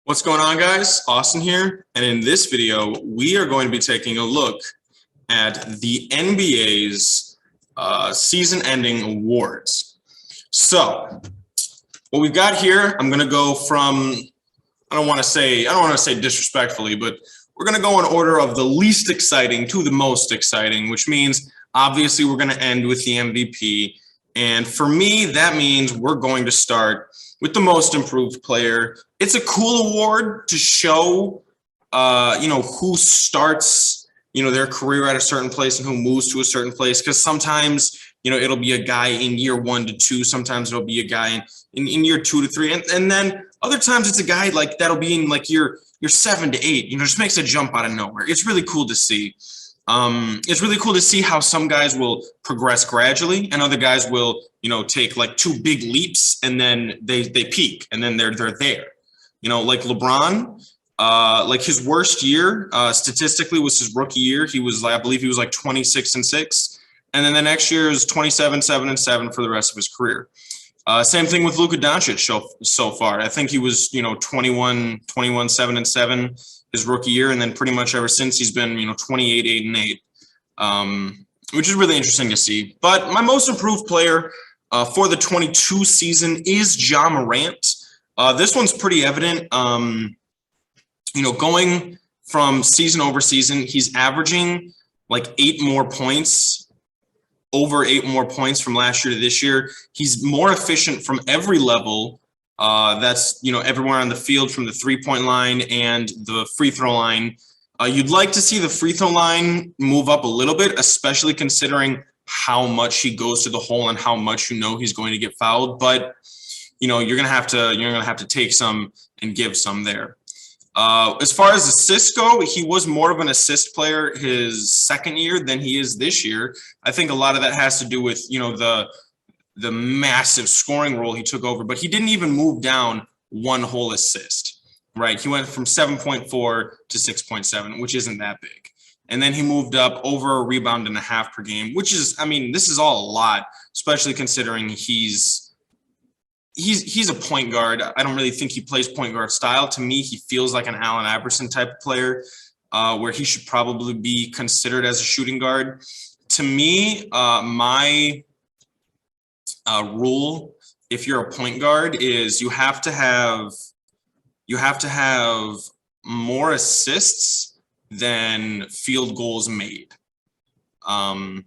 What's going on, guys? Austin here, and in this video, we are going to be taking a look at the NBA's season-ending awards. So, what we've got here, I'm going to go from, I don't want to say disrespectfully, but we're going to go in order of the least exciting to the most exciting, which means obviously we're going to end with the MVP. And for me, that means we're going to start with the most improved player. It's a cool award to show, who starts, their career at a certain place and who moves to a certain place. Because sometimes, it'll be a guy in year 1 to 2. Sometimes it'll be a guy in year 2 to 3. And then other times it's a guy like that'll be in like year 7 to 8. Just makes a jump out of nowhere. It's really cool to see. It's really cool to see how some guys will progress gradually and other guys will, take like 2 big leaps and then they peak and then they're there. Like LeBron, like his worst year statistically was his rookie year. I believe he was like 26-6. And then the next year is 27-7-7 for the rest of his career. Same thing with Luka Doncic so far. I think he was, 21-7-7 his rookie year, and then pretty much ever since he's been, 28-8-8, which is really interesting to see. But my most improved player for the 22 season is Ja Morant. This one's pretty evident. Going from season over season, he's averaging like 8 more points. Over 8 more points from last year to this year. He's more efficient from every level. That's, everywhere on the field from the 3-point line and the free throw line. You'd like to see the free throw line move up a little bit, especially considering how much he goes to the hole and how much he's going to get fouled. But, you're gonna have to take some and give some there. As far as assists go, he was more of an assist player his second year than he is this year. I think a lot of that has to do with, the massive scoring role he took over, but he didn't even move down 1 whole assist, right? He went from 7.4 to 6.7, which isn't that big. And then he moved up over a rebound and a half per game, which is, this is all a lot, especially considering he's a point guard. I don't really think he plays point guard style. To me, he feels like an Allen Iverson type of player, where he should probably be considered as a shooting guard. To me, my rule, if you're a point guard, is you have to have more assists than field goals made. And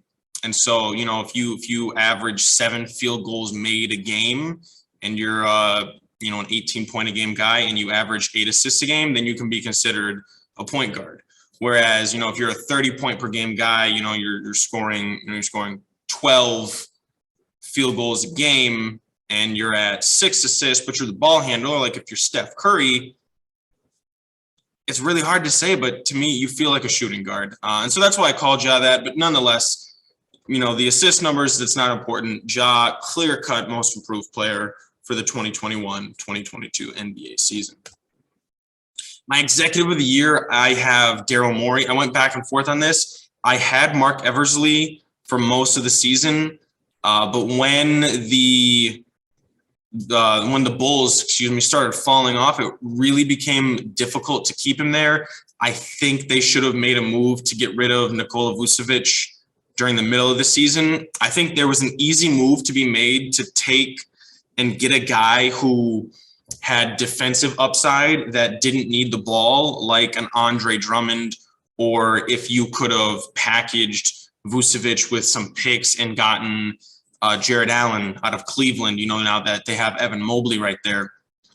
so, if you average 7 field goals made a game, and you're an 18-point a game guy, and you average 8 assists a game, then you can be considered a point guard. Whereas, if you're a 30-point per game guy, you're scoring 12 field goals a game, and you're at 6 assists, but you're the ball handler. Like if you're Steph Curry, it's really hard to say, but to me, you feel like a shooting guard, and so that's why I called Ja that. But nonetheless, the assist numbers, that's not important. Ja, clear-cut most improved player for the 2021-2022 NBA season. My executive of the year, I have Daryl Morey. I went back and forth on this. I had Mark Eversley for most of the season, but when the Bulls, started falling off, it really became difficult to keep him there. I think they should have made a move to get rid of Nikola Vucevic during the middle of the season. I think there was an easy move to be made to take and get a guy who had defensive upside that didn't need the ball, like an Andre Drummond, or if you could have packaged Vucevic with some picks and gotten Jared Allen out of Cleveland, now that they have Evan Mobley right there,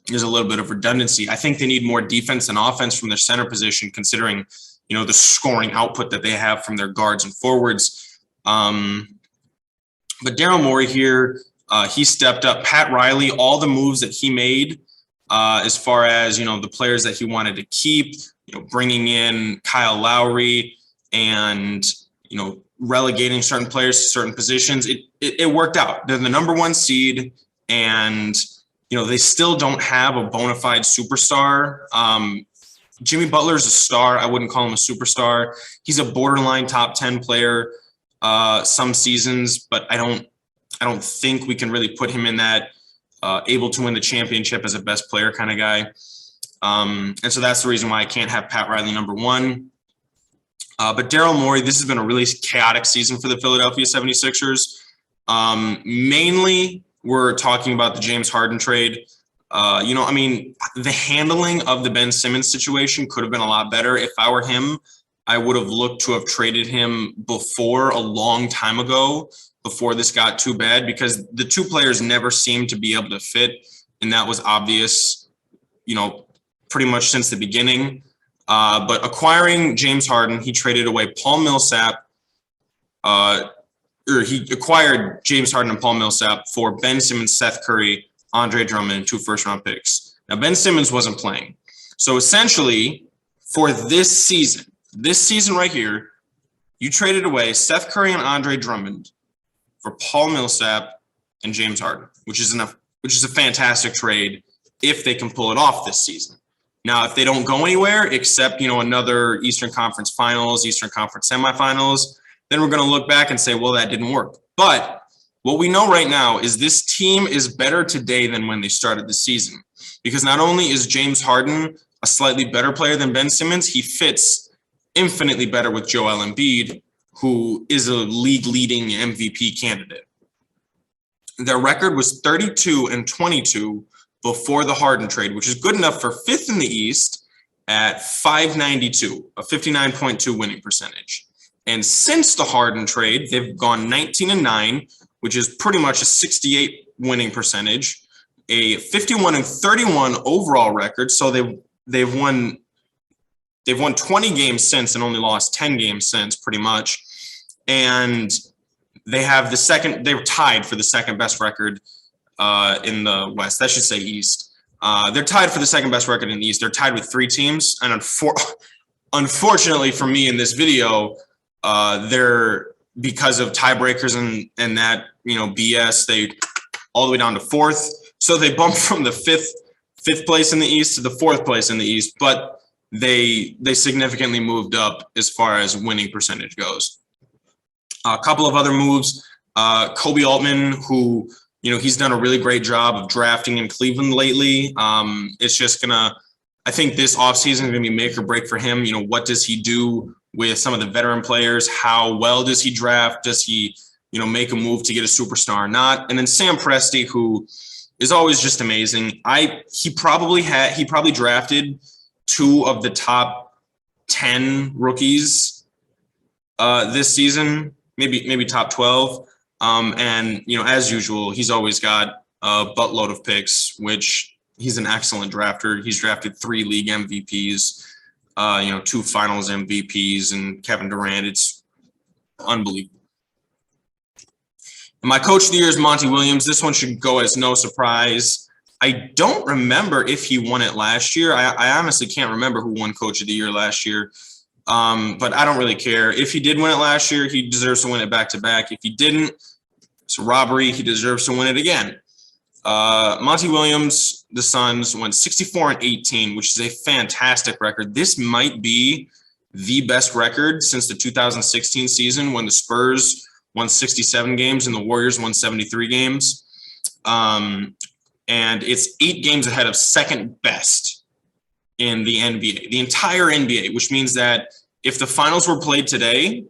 there's a little bit of redundancy. I think they need more defense and offense from their center position, considering, the scoring output that they have from their guards and forwards. But Daryl Morey here, he stepped up. Pat Riley, all the moves that he made as far as, the players that he wanted to keep, bringing in Kyle Lowry and, relegating certain players to certain positions, it worked out. They're the number 1 seed, and, they still don't have a bona fide superstar. Jimmy Butler is a star. I wouldn't call him a superstar. He's a borderline top 10 player some seasons, but I don't think we can really put him in that able to win the championship as a best player kind of guy. And so that's the reason why I can't have Pat Riley number one. But Daryl Morey, this has been a really chaotic season for the Philadelphia 76ers. Mainly, we're talking about the James Harden trade. The handling of the Ben Simmons situation could have been a lot better. If I were him, I would have looked to have traded him before, a long time ago, before this got too bad, because the two players never seemed to be able to fit. And that was obvious, pretty much since the beginning. But acquiring James Harden, he traded away Paul Millsap, he acquired James Harden and Paul Millsap for Ben Simmons, Seth Curry, Andre Drummond, and 2 first-round picks. Now, Ben Simmons wasn't playing. So essentially, for this season right here, you traded away Seth Curry and Andre Drummond for Paul Millsap and James Harden, which is a fantastic trade if they can pull it off this season. Now, if they don't go anywhere except, another Eastern Conference Finals, Eastern Conference semifinals, then we're going to look back and say, well, that didn't work. But what we know right now is this team is better today than when they started the season, because not only is James Harden a slightly better player than Ben Simmons, he fits infinitely better with Joel Embiid, who is a league-leading MVP candidate. Their record was 32-22 before the Harden trade, which is good enough for 5th in the East at .592, a 59.2 winning percentage. And since the Harden trade, they've gone 19-9, which is pretty much a 68 winning percentage, a 51-31 overall record. So they've won 20 games since and only lost 10 games since, pretty much. And they were tied for the second best record in the West. That should say East. They're tied for the second best record in the East. They're tied with 3 teams. And unfortunately for me in this video, they're, because of tiebreakers and that, BS, they all the way down to 4th. So they bumped from the fifth place in the East to the 4th place in the East, but they significantly moved up as far as winning percentage goes. A couple of other moves, Kobe Altman, who, he's done a really great job of drafting in Cleveland lately. It's just I think this offseason is going to be make or break for him. What does he do with some of the veteran players? How well does he draft? Does he, make a move to get a superstar or not? And then Sam Presti, who is always just amazing. He probably drafted 2 of the top 10 rookies this season, maybe top 12. And, as usual, he's always got a buttload of picks, which he's an excellent drafter. He's drafted 3 league MVPs, 2 finals MVPs, and Kevin Durant. It's unbelievable. And my coach of the year is Monty Williams. This one should go as no surprise. I don't remember if he won it last year. I honestly can't remember who won coach of the year last year. But I don't really care. If he did win it last year, he deserves to win it back-to-back. If he didn't, it's a robbery. He deserves to win it again. Monty Williams, the Suns, went 64-18, which is a fantastic record. This might be the best record since the 2016 season, when the Spurs won 67 games and the Warriors won 73 games. And it's 8 games ahead of second best in the NBA, the entire NBA, which means that if the finals were played today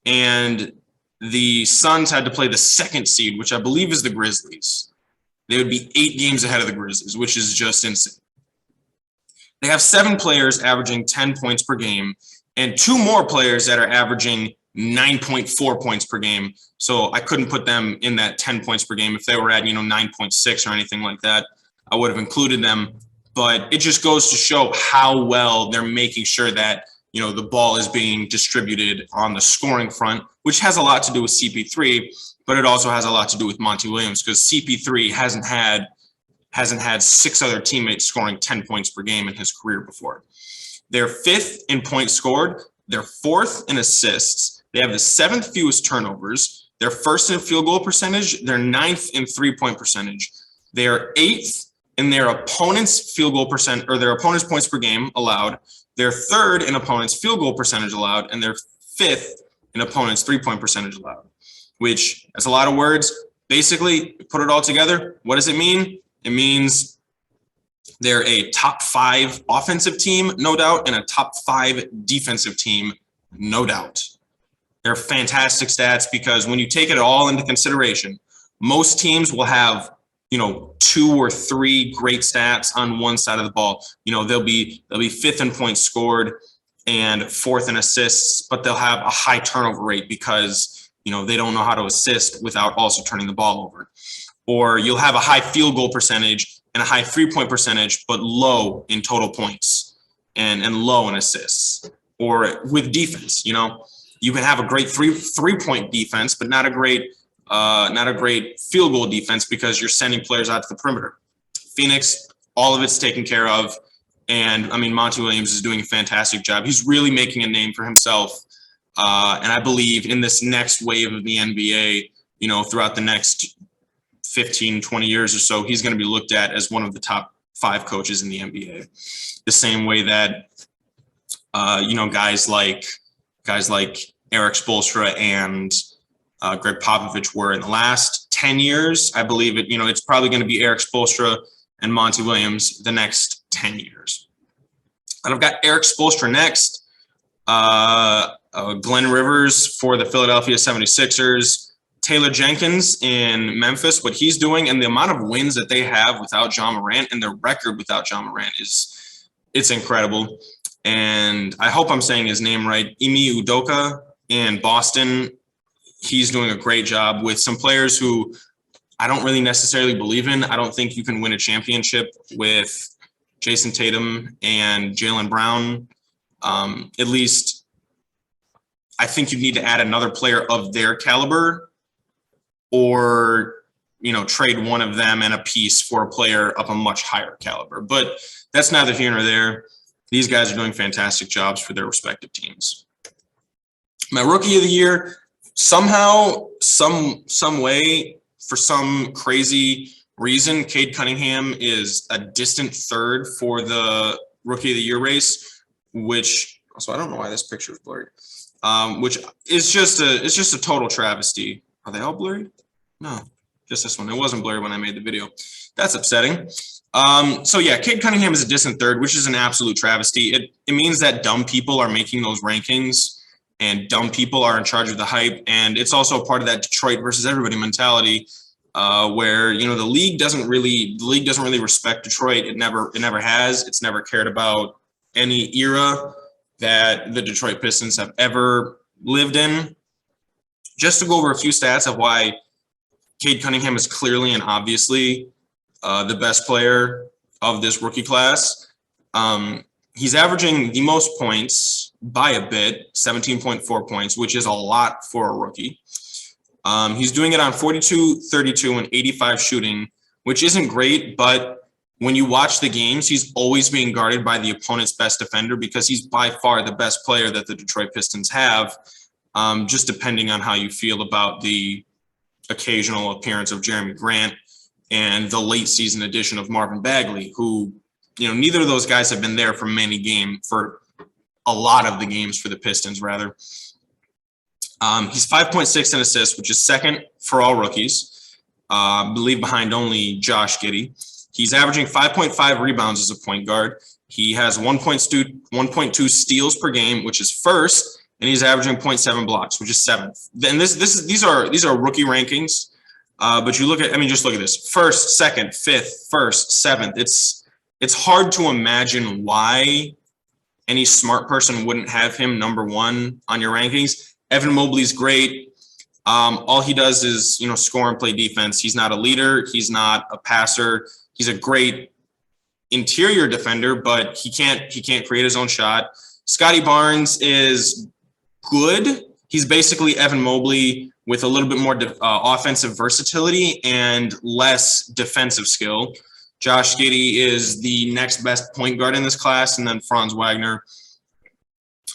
and the Suns had to play the 2nd seed, which I believe is the Grizzlies, they would be 8 games ahead of the Grizzlies, which is just insane. They have 7 players averaging 10 points per game and 2 more players that are averaging 9.4 points per game. So I couldn't put them in that 10 points per game. If they were at, 9.6 or anything like that, I would have included them. But it just goes to show how well they're making sure that, the ball is being distributed on the scoring front, which has a lot to do with CP3, but it also has a lot to do with Monty Williams, because CP3 hasn't had 6 other teammates scoring 10 points per game in his career before. They're 5th in points scored. They're 4th in assists. They have the 7th fewest turnovers. They're 1st in field goal percentage. They're 9th in 3-point percentage. They are 8th in their opponent's field goal percent, or their opponent's points per game allowed. They're 3rd in opponent's field goal percentage allowed, and they're 5th in opponent's 3-point percentage allowed, which is a lot of words. Basically, put it all together. What does it mean? It means They're a top 5 offensive team, no doubt, and a top 5 defensive team, no doubt. They're fantastic stats because when you take it all into consideration, most teams will have, 2 or 3 great stats on one side of the ball. They'll be 5th in points scored and 4th in assists, but they'll have a high turnover rate because, they don't know how to assist without also turning the ball over. Or you'll have a high field goal percentage and a high 3-point percentage, but low in total points and low in assists. Or with defense, you can have a great three-point defense, but not a great field goal defense because you're sending players out to the perimeter. Phoenix, all of it's taken care of. And I mean, Monty Williams is doing a fantastic job. He's really making a name for himself. And I believe in this next wave of the NBA, throughout the next 15, 20 years or so, he's going to be looked at as one of the top 5 coaches in the NBA. The same way that, guys like Eric Spoelstra and Greg Popovich were in the last 10 years. I believe it's probably going to be Eric Spoelstra and Monty Williams the next 10 years. And I've got Eric Spoelstra next. Glenn Rivers for the Philadelphia 76ers. Taylor Jenkins in Memphis, what he's doing and the amount of wins that they have without Ja Morant and their record without Ja Morant it's incredible. And I hope I'm saying his name right. Ime Udoka in Boston. He's doing a great job with some players who I don't really necessarily believe in. I don't think you can win a championship with Jason Tatum and Jaylen Brown. At least I think you need to add another player of their caliber or, trade one of them and a piece for a player of a much higher caliber. But that's neither here nor there. These guys are doing fantastic jobs for their respective teams. My rookie of the year, somehow, some way, for some crazy reason, Cade Cunningham is a distant 3rd for the rookie of the year race, which also I don't know why this picture is blurry. Which is just a total travesty. Are they all blurry? No, just this one. It wasn't blurry when I made the video. That's upsetting. So yeah, Cade Cunningham is a distant 3rd, which is an absolute travesty. It means that dumb people are making those rankings and dumb people are in charge of the hype. And it's also a part of that Detroit versus everybody mentality, where the league doesn't really respect Detroit. It never has. It's never cared about any era that the Detroit Pistons have ever lived in. Just to go over a few stats of why Cade Cunningham is clearly and obviously the best player of this rookie class. He's averaging the most points by a bit, 17.4 points, which is a lot for a rookie. He's doing it on 42, 32, and 85 shooting, which isn't great, but when you watch the games, he's always being guarded by the opponent's best defender because he's by far the best player that the Detroit Pistons have, just depending on how you feel about the occasional appearance of Jeremy Grant and the late season addition of Marvin Bagley, who, neither of those guys have been there for a lot of the games for the Pistons, rather. He's 5.6 in assists, which is 2nd for all rookies, I believe behind only Josh Giddey. He's averaging 5.5 rebounds as a point guard. He has 1.2 steals per game, which is 1st, and he's averaging 0.7 blocks, which is 7th. And these are rookie rankings. But just look at this: 1st, 2nd, 5th, 1st, 7th. It's hard to imagine why any smart person wouldn't have him number 1 on your rankings. Evan Mobley's great. All he does is, score and play defense. He's not a leader. He's not a passer. He's a great interior defender, but he can't create his own shot. Scotty Barnes is good. He's basically Evan Mobley with a little bit more offensive versatility and less defensive skill. Josh Giddey is the next best point guard in this class, and then Franz Wagner,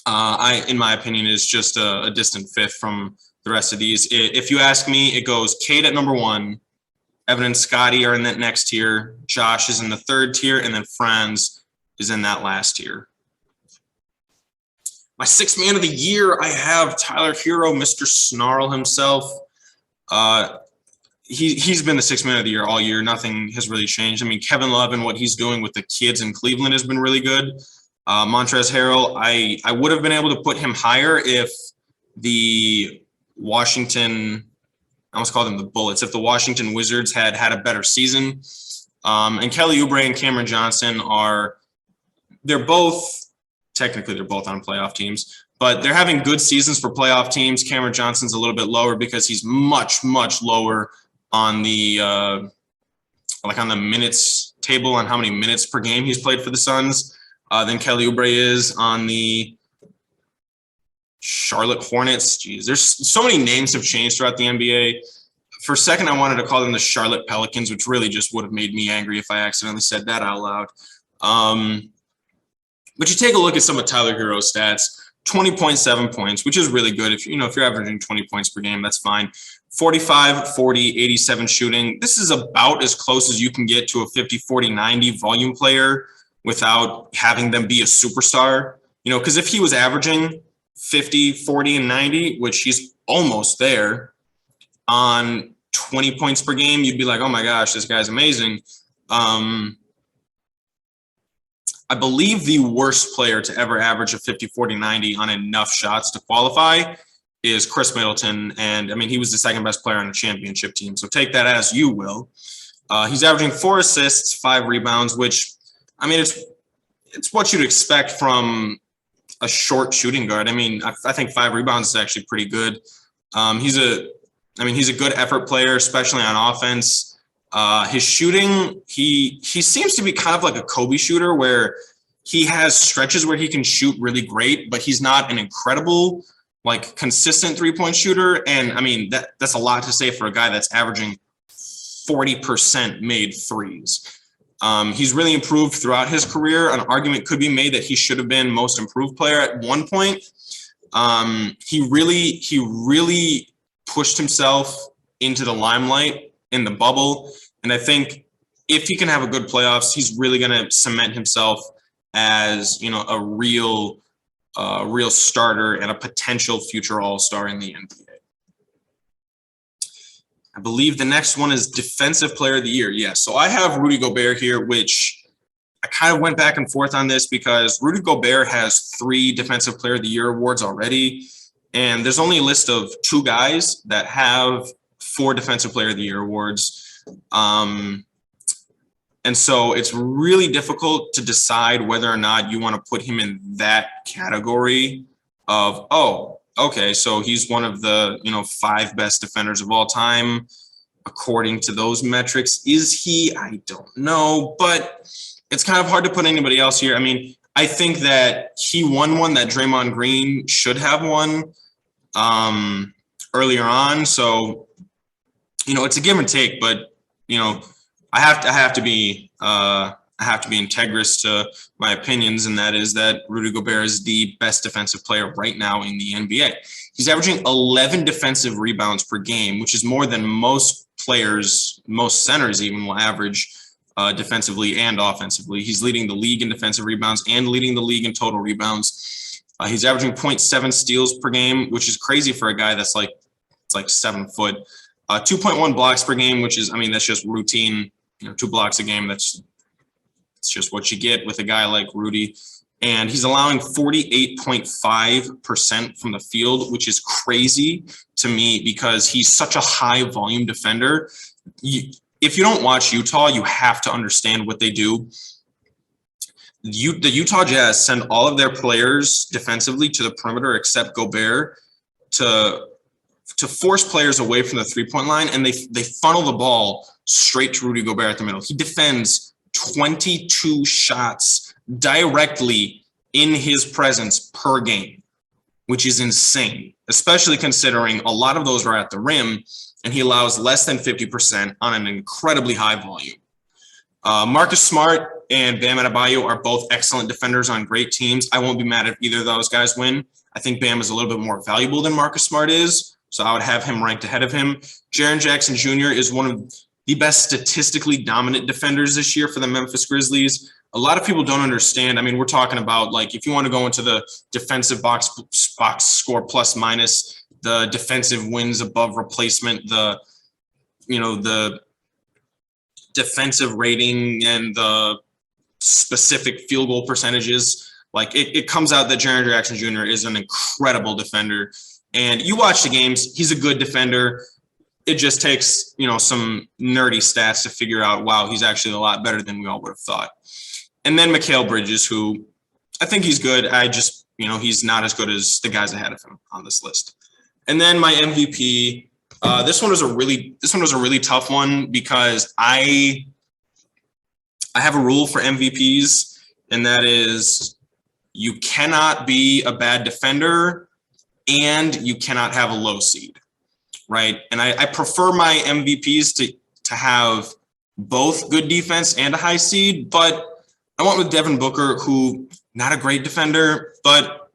in my opinion, is just a distant 5th from the rest of these. If you ask me, it goes Cade at number 1, Evan and Scotty are in that next tier, Josh is in the 3rd tier, and then Franz is in that last tier. My 6th man of the year, I have Tyler Hero, Mr. Snarl himself. he's been the sixth man of the year all year. Nothing has really changed. I mean, Kevin Love and what he's doing with the kids in Cleveland has been really good. Montrezl Harrell, I would have been able to put him higher if the Washington, I almost called them the Bullets, if the Washington Wizards had a better season. And Kelly Oubre and Cameron Johnson they're both on playoff teams, but they're having good seasons for playoff teams. Cameron Johnson's a little bit lower because he's much, much lower on the on the minutes table on how many minutes per game he's played for the Suns than Kelly Oubre is on the Charlotte Hornets. Jeez, there's so many names have changed throughout the NBA. For a second, I wanted to call them the Charlotte Pelicans, which really just would have made me angry if I accidentally said that out loud. But you take a look at some of Tyler Herro's stats: 20.7 points, which is really good. If you're averaging 20 points per game, that's fine. 45, 40, 87 shooting. This is about as close as you can get to a 50, 40, 90 volume player without having them be a superstar. Because if he was averaging 50, 40, and 90, which he's almost there on 20 points per game, you'd be like, oh my gosh, this guy's amazing. I believe the worst player to ever average a 50, 40, 90 on enough shots to qualify is Chris Middleton. And I mean, he was the second best player on a championship team. So take that as you will. He's averaging 4 assists, 5 rebounds, which, I mean, it's what you'd expect from a short shooting guard. I mean, I think 5 rebounds is actually pretty good. He's a good effort player, especially on offense. His shooting, he seems to be kind of like a Kobe shooter, where he has stretches where he can shoot really great, but he's not an incredible, like, consistent 3-point shooter. And I mean, that's a lot to say for a guy that's averaging 40% made threes. He's really improved throughout his career. An argument could be made that he should have been most improved player at one point. He really pushed himself into the limelight in the bubble. And I think if he can have a good playoffs, he's really going to cement himself as, a real starter and a potential future all-star in the NBA. I believe the next one is Defensive Player of the Year. Yes. So I have Rudy Gobert here, which I kind of went back and forth on this because Rudy Gobert has 3 Defensive Player of the Year awards already. And there's only a list of 2 guys that have 4 Defensive Player of the Year awards. And so it's really difficult to decide whether or not you want to put him in that category of, oh, okay, so he's one of the, 5 best defenders of all time, according to those metrics. Is he? I don't know, but it's kind of hard to put anybody else here. I mean, I think that he won one that Draymond Green should have won earlier on. So, it's a give and take, but, I have to be integrous to my opinions, and that is that Rudy Gobert is the best defensive player right now in the NBA. He's averaging 11 defensive rebounds per game, which is more than most players, most centers even, will average defensively and offensively. He's leading the league in defensive rebounds and leading the league in total rebounds. He's averaging 0.7 steals per game, which is crazy for a guy that's like 7 foot. 2.1 blocks per game, which is, that's just routine. 2 blocks a game. It's just what you get with a guy like Rudy. And he's allowing 48.5% from the field, which is crazy to me because he's such a high volume defender. If you don't watch Utah, you have to understand what they do. The Utah Jazz send all of their players defensively to the perimeter except Gobert to force players away from the 3-point line, and they funnel the ball straight to Rudy Gobert at the middle. He defends 22 shots directly in his presence per game, which is insane, especially considering a lot of those are at the rim, and he allows less than 50% on an incredibly high volume. Marcus Smart and Bam Adebayo are both excellent defenders on great teams. I won't be mad if either of those guys win. I think Bam is a little bit more valuable than Marcus Smart is, so I would have him ranked ahead of him. Jaren Jackson Jr. is one of the best statistically dominant defenders this year for the Memphis Grizzlies. A lot of people don't understand. We're talking about, like, if you want to go into the defensive box score plus minus, the defensive wins above replacement, the the defensive rating and the specific field goal percentages, like it comes out that Jaren Jackson Jr. is an incredible defender. And you watch the games, he's a good defender. It just takes, some nerdy stats to figure out, wow, he's actually a lot better than we all would have thought. And then Mikal Bridges, who I think he's good. I just, he's not as good as the guys ahead of him on this list. And then my MVP, this one was a really tough one because I have a rule for MVPs, and that is you cannot be a bad defender and you cannot have a low seed, right? And I prefer my MVPs to have both good defense and a high seed, but I went with Devin Booker, who not a great defender, but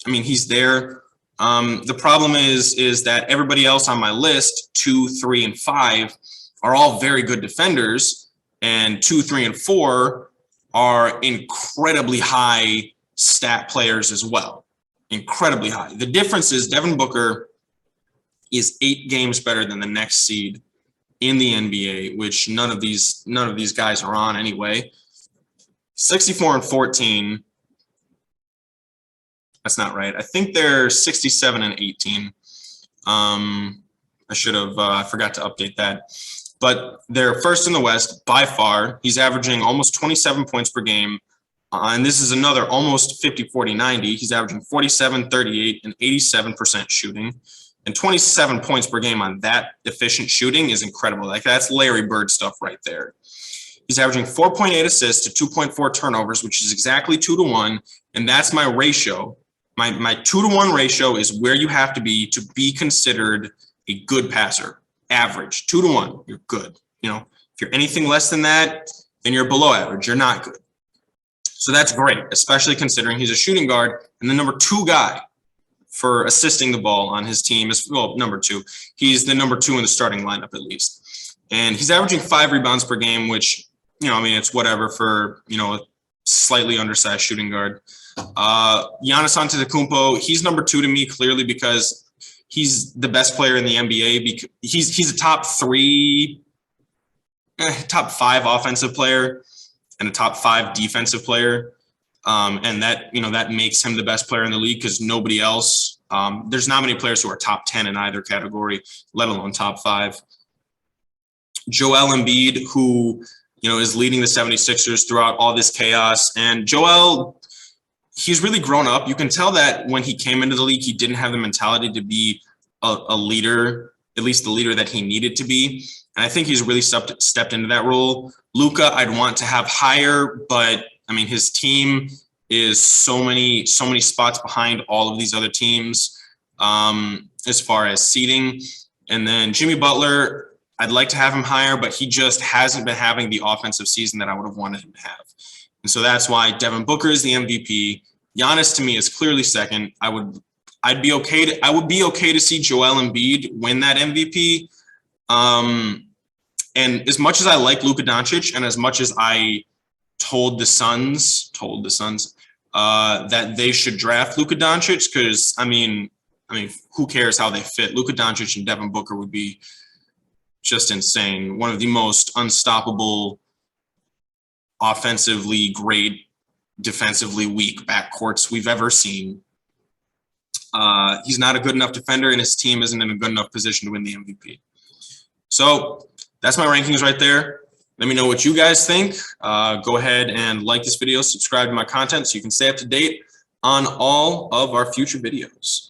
I mean, he's there. The problem is that everybody else on my list, 2, 3, and 5, are all very good defenders, and 2, 3, and 4 are incredibly high stat players as well. Incredibly high. The difference is Devin Booker is 8 games better than the next seed in the NBA, which none of these guys are on anyway. 64 and 14. That's not right. I think they're 67 and 18. I should have I forgot to update that. But they're first in the West by far. He's averaging almost 27 points per game. And this is another almost 50-40-90. He's averaging 47, 38, and 87% shooting. And 27 points per game on that efficient shooting is incredible. Like, that's Larry Bird stuff right there. He's averaging 4.8 assists to 2.4 turnovers, which is exactly 2 to 1. And that's my ratio. My 2 to 1 ratio is where you have to be considered a good passer. Average, 2 to 1, you're good. If you're anything less than that, then you're below average. You're not good. So that's great, especially considering he's a shooting guard and the number 2 guy for assisting the ball on his team is, number 2. He's the number 2 in the starting lineup at least. And he's averaging 5 rebounds per game, which, it's whatever for, a slightly undersized shooting guard. Giannis Antetokounmpo, he's number 2 to me clearly because he's the best player in the NBA. Because he's a top 5 offensive player and a top 5 defensive player. And that makes him the best player in the league because nobody else, there's not many players who are top 10 in either category, let alone top 5. Joel Embiid, who, is leading the 76ers throughout all this chaos. And Joel, he's really grown up. You can tell that when he came into the league, he didn't have the mentality to be a leader, at least the leader that he needed to be. And I think he's really stepped into that role. Luka, I'd want to have higher, but his team is so many spots behind all of these other teams as far as seeding. And then Jimmy Butler, I'd like to have him higher, but he just hasn't been having the offensive season that I would have wanted him to have. And so that's why Devin Booker is the MVP. Giannis to me is clearly second. I would be okay to see Joel Embiid win that MVP. And as much as I like Luka Doncic, and as much as I told the Suns that they should draft Luka Doncic, because who cares how they fit? Luka Doncic and Devin Booker would be just insane. One of the most unstoppable, offensively great, defensively weak backcourts we've ever seen. He's not a good enough defender, and his team isn't in a good enough position to win the MVP. So that's my rankings right there. Let me know what you guys think. Go ahead and like this video, subscribe to my content so you can stay up to date on all of our future videos.